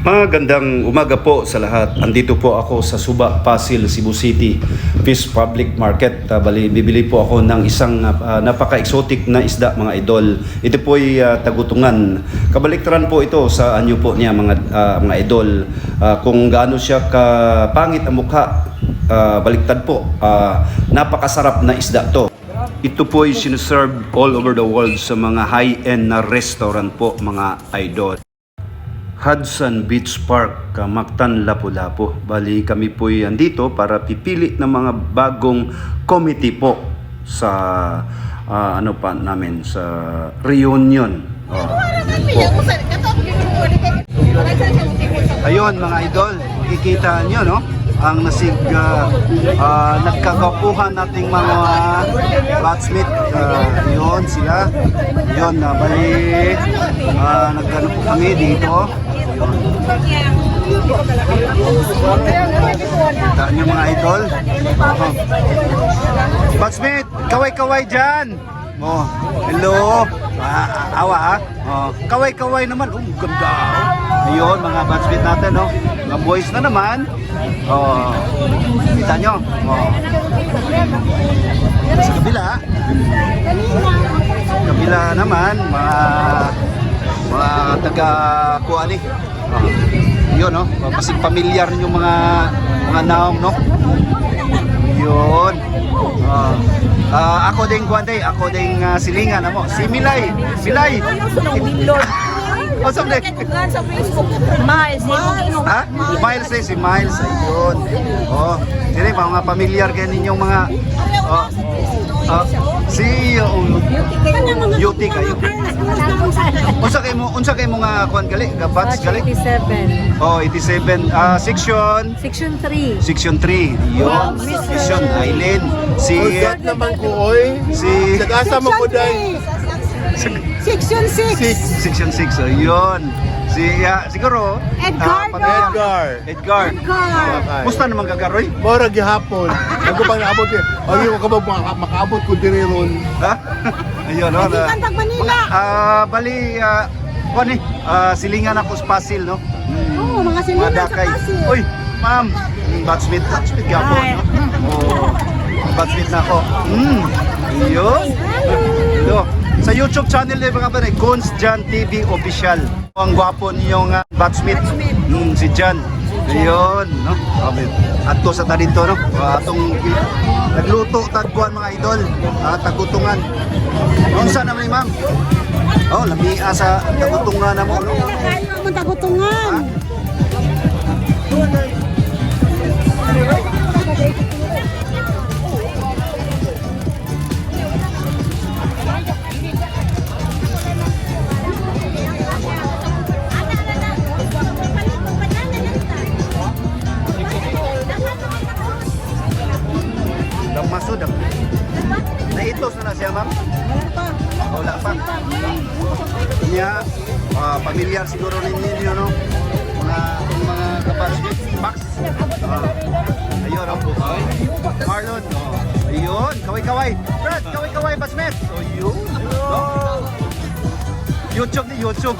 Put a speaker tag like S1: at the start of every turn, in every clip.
S1: Magandang umaga po sa lahat. Andito po ako sa Suba, Pasig, Cebu City Fish Public Market. Bali, bibili po ako ng isang napaka-exotic na isda, mga idol. Ito po ay tagutungan. Kabaliktaran po ito sa anyo po niya, mga idol. Kung gaano siya kapangit ang mukha, baliktad po. Napakasarap na isda to. Ito po ay sinuserve all over the world sa mga high-end na restaurant po, mga idol. Hudson Beach Park, Mactan, Lapu-Lapu. Bali, kami po ay andito para pipili ng mga bagong committee po sa sa reunion. Ayun, mga idol, kikita nyo, no? Ang nagkakapuhan nating mga batsmith. Yun sila. Yun, bali, nagkano po kami dito. Kita nyo, mga idol. Batsmith, kaway-kaway dyan. Oh, hello. Awa ha. Oh, kaway-kaway naman. Ganda. Ayun, mga batsmith natin, no? Mga boys na naman. Oh, kita nyo. Oh. Sa kabila naman, mga taga-kuan eh. Oh. Yun, no? Pasig pamilyar yung mga naong, no? Yun. Ako ding kuwante, ako ding silingan mo. Si Milay. O sabi.
S2: Miles.
S1: Ha? Miles eh, si Miles. Ayun. Oh, dire mga pamilyar kayo ninyong mga si Yuti kayo. Unsa kay mo nga kuan gali, gabats gali?
S2: 87.
S1: Oh, 87. Section 3. Yun. Section Aileen. Si
S3: naman ko oy.
S1: Si
S3: nag-asa mo ko dai.
S2: Section 6.
S1: Section 6. Oh, yun. Siguro Edgar. Musta naman kagaroy?
S3: Mora gihapon. Ako pang naabot eh. Ay ko ba makaabot ko diri ron.
S1: Ha? Ayun, no. Bali kuan silingan ako sa Pasil, no.
S2: Oo, mga silingan sa Pasil.
S1: Uy, ma'am, batsmith gapon, no. Oh. Batsmith na ako. Ayun. Hello. Sa YouTube channel din mga kapatid, Guns Jan TV Official. Ang gwapo niyong batsmith, si Jan. Ayun, no? Ato sa dito, no? Atong nagluto tagpuan mga idol, tagutungan. Unsa naman ni ma'am? Oh, lamia sa tagutungan na mo, no?
S2: Ayaw mo tagutungan.
S1: Masud naitos na siya, ma'am? Wala pa. Niya, pamilyar siguro ninyo, no? Mga kapatid. Max. Ayun, no? Marlon. Ayun, kaway-kaway. Brad, kaway-kaway, batsmith. Ayun. No? YouTube ni YouTube.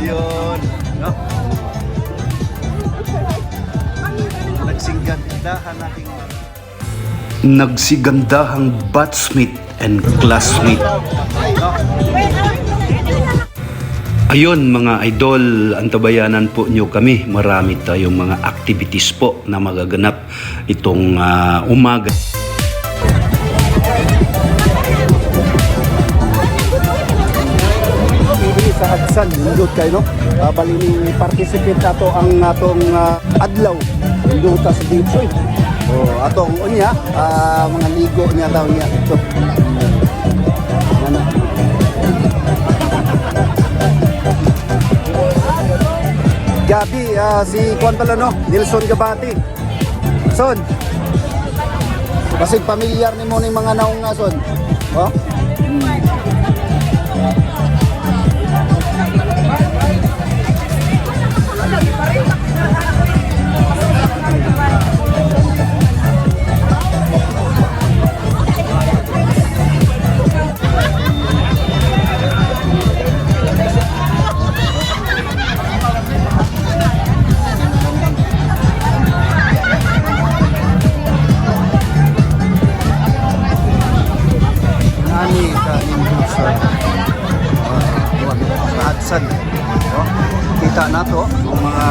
S1: Ayun. No? Nagsigandahan nating nagsigandahang batsmith and classmate. Ayun, mga idol, antabayanan po nyo kami. Marami tayong mga activities po na magaganap itong umaga. Sa Hudson, lindot kayo, no? Bali ni participate nato ang atong adlaw. Lindot sa dito. Atong unya, mga ligo niya daw niya. Ito. Gabi, si Juan pala, no? Nilson Gabati. Son. Kasi pamilyar ni mo ng mga naong nga, son. Oh? So, kita na to ang mga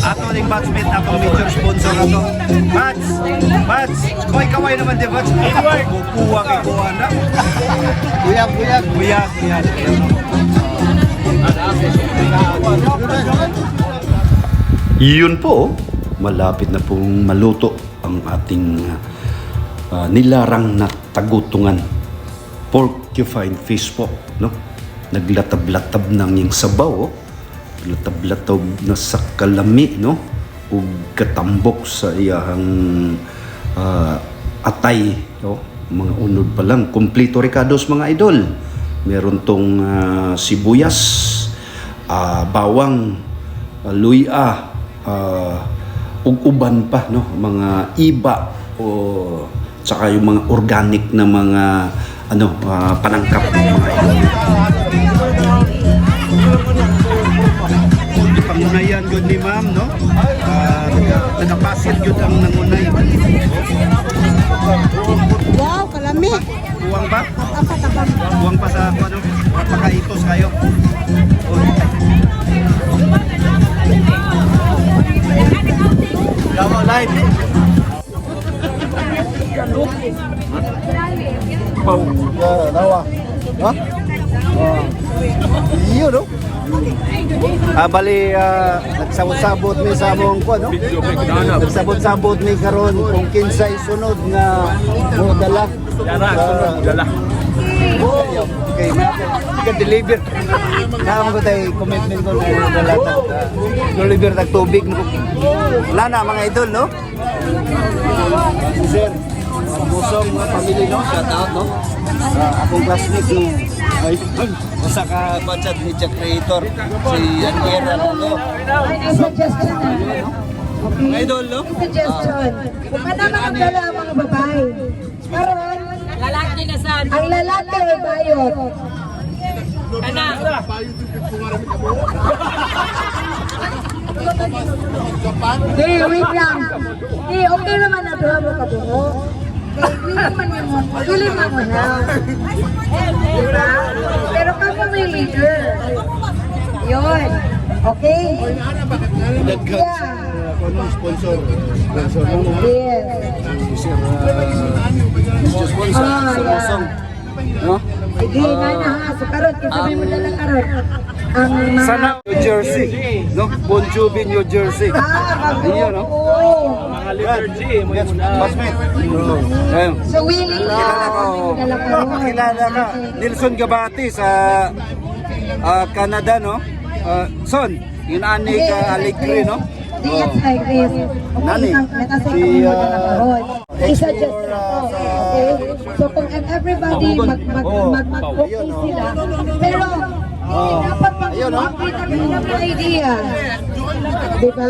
S1: ato ning batchmate na akong major sponsor ato. Bats, koy kaway naman di Bats. Kukuha kay kuha na. Buyag. Yun po, malapit na pong maluto ang ating nilarang na tagutungan. Porcupine fish po, no? Naglatab-latab ng yung sabaw, oh. Latab-latab na sa kalami, no? Ug katambok sa iyahang atay, no? Mga unod pa lang, kompleto ricados mga idol. Meron tong sibuyas, bawang, luya, ug uban pa, no? Mga iba o tsaka yung mga organic na mga panangkap ng mga idol. Pangunayan yun ni ma'am, no? Nagapasit yun ang nangunay.
S2: Wow, kalami.
S1: Buwang pa?
S2: Apat.
S1: Buwang pa sa ano? Pakaitos kayo. Gawa live.
S3: Nawa. Ha? Iyo, no?
S1: Bali, nagsabot-sabot mi sa among ko, no? Nagsabot-sabot mi karon kung kinsay sunod nga mo dala. Dala. Okay, ka-deliver. Naam ko tayo commitment ko na dala deliver tag tubig. Wala na mga idol, no? Sir, busong family, no? Shout out, no? Akong classmate, no? Ay, usa ka bachat ni Jack Creator, si Anguera, no?
S4: Suggestion na.
S1: Mga idol, no?
S4: Suggestion. Kung ano mga dala ang mga babae. Karon,
S2: Lalaki na saan?
S4: ang lalaki ay bayot.
S2: Kana.
S4: Di, wait lang. Di, okay naman na duha mo kabungo. Dili man mo na. Diba? Pero ka pa may leader. Yun. Okay? Yeah.
S3: Sponsor.
S4: Yes.
S1: Sponsor, no?
S4: Sige, ha. So, karot, sabi mo na lang karot. Ang mga...
S1: Sana New Jersey, no? Bon Jovi, New Jersey. Ayun, no?
S4: Oo.
S1: Yes, classmate. Ayun.
S4: So, willing na.
S1: Pakilala ka. Nelson Gabati sa Canada, no? Son, yun ani ka Alegre, no?
S4: Yes, I agree.
S1: Nani?
S4: I-suggest na po. Okay? So, kung everybody mag-okay sila, pero dapat mag-complete na rin ng idea. Diba?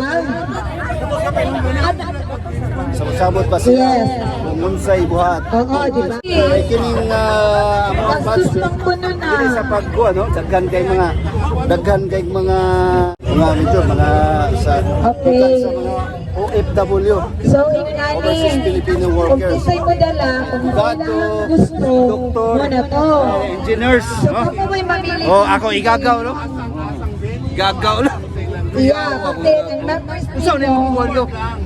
S1: Sabot pa sila.
S4: Yes.
S1: Munsay buhat.
S4: Oo, diba?
S1: Ay kining mga
S4: Gustong ko nun na.
S1: Dili sa pagkuha, no? Daghan kay mga medyo mga sa
S4: Okay.
S1: sa mga OFW.
S4: So,
S1: Overseas Filipino
S4: kung
S1: workers.
S4: kisay mo dala, kung kailangan gusto
S1: doktor,
S4: mo na to.
S1: engineers,
S4: So,
S1: no?
S4: kung may mamili
S1: Ako igagaw, no? Igagaw, no?
S4: yeah, kasi ang members
S1: Usaw na yung kuwan, no?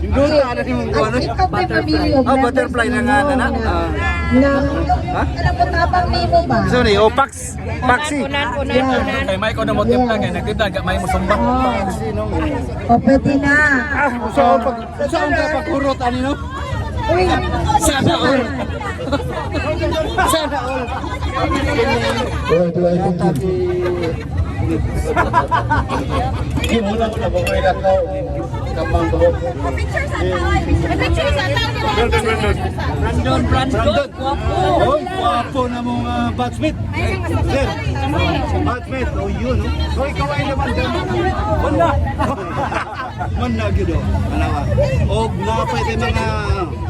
S1: Doon na ano yung kuwan, no?
S4: ikaw may mamili of members
S1: butterfly na nga na,
S4: na
S1: Ha?
S4: alam mo tabang nimo ba?
S1: So ni Paxi.
S4: Yeah.
S5: Kay Mike ko na mo timpla kay nagtipla gak may mo sumbang.
S4: O pwede na.
S1: Saan ka pagkurot ani, no?
S4: Uy,
S1: Sana all. Sana all.
S3: Wala ko na ba
S1: Brandon, oh, guwapo na mga batchmate. Sir, batchmate, oh yun, no? So ikaw ay naman dyan. Wala. Wala, gido. Alawa. O, napay tayo mga...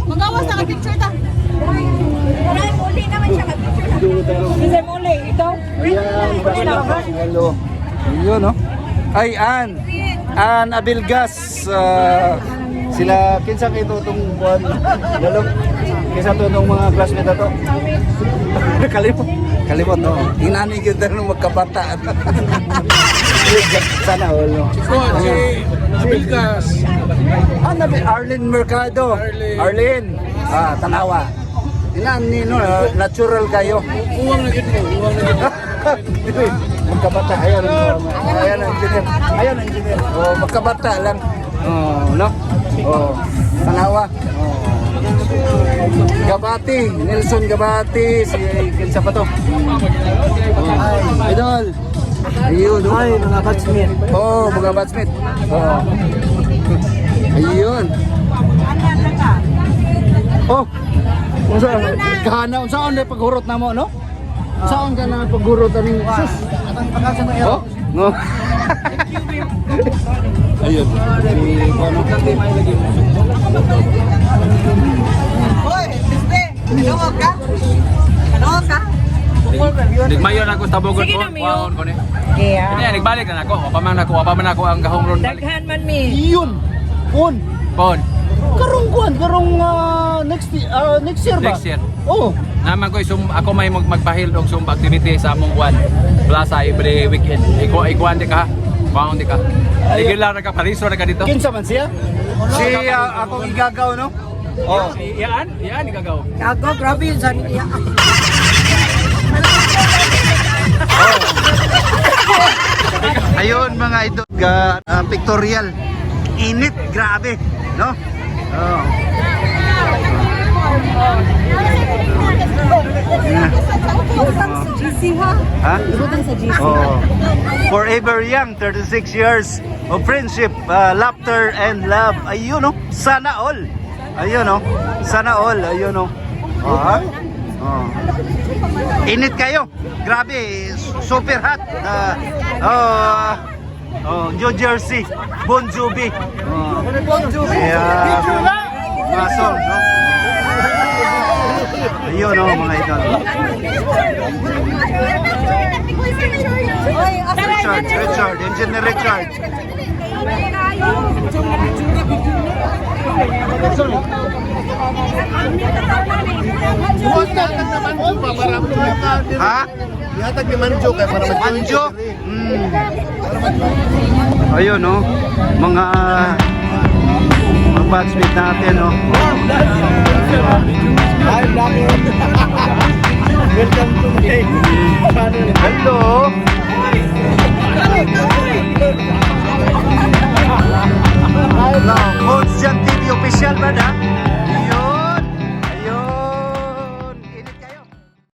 S2: Magawa sa picture ta.
S4: Uli naman siya mag-picture.
S2: Kasi muli, ito.
S1: Hello. Yun, no? Ay, Ann Abilgas. Sila, kinsa kayo itong buwan? Lalo? Kinsa ito itong mga classmate na to? Kalimot, no? Inani kita nung magkabata. Sana, no?
S5: Si Abilgas.
S1: Arlene Mercado. Arlene. Tanawa. Inani, no? Natural kayo.
S5: Uwang na gito. Uwang na gito.
S1: Magkabata, ayan ang engineer. Ayan ang engineer. Oh, magkabata lang. Oh, no? Oh, Tanawa. Oh. Gabati, Nelson Gabati, si kinsa pa to? Oh. Idol. Ayun, no? Ay, mga batchmate. Oh, mga batchmate. Oh. Ayun. Oh. Unsaon na paghurot na mo, no? Saan ka na paghurot aning sus? Oh, no. Ayun.
S2: Hoy, biste. Ano ka? Ano ka?
S5: Nigmayon ako sa Bogor
S2: Sige
S5: ko.
S2: na, Mayo.
S5: Waon ko ni.
S2: Kaya.
S5: Kaya nagbalik na ako. Wa pa man ako ang gahong ron balik.
S2: Daghan man mi.
S1: Yun. On.
S5: Pon.
S1: Karong next year ba?
S5: Next year.
S1: Oh.
S5: Naman ko ako may magpahil og sumba activity sa among kwan. Plaza every weekend. Ikuan di ka. Paon di ka. Regular na ka pariso na ka dito.
S1: Kinsa man siya? Si akong igagaw, no? Oh.
S5: Iyaan igagaw.
S2: Ako, grabe yun sa niya.
S1: Ayun mga idol, pictorial. Init, grabe, no? Oh.
S2: GC ha?
S1: Ha?
S2: Ibutan sa GC.
S1: Oh. Forever young, 36 years of friendship, laughter and love. Ayun, no? Sana all. Ayun, no? Sana all. Ayun, no? Oh. Oh. Init kayo. Grabe, super hot. New Jersey, Bon Jovi. Bon Jovi. Masong, no? Ayun, no, mga idol. Richard, Engineer Richard.
S3: Buwag ka naman po ba? Para
S1: Ha?
S3: Ihatag ni Manjo kaya para
S1: Manjo? Ayun, no? Mga batchmate natin, no?
S3: Welcome to my channel.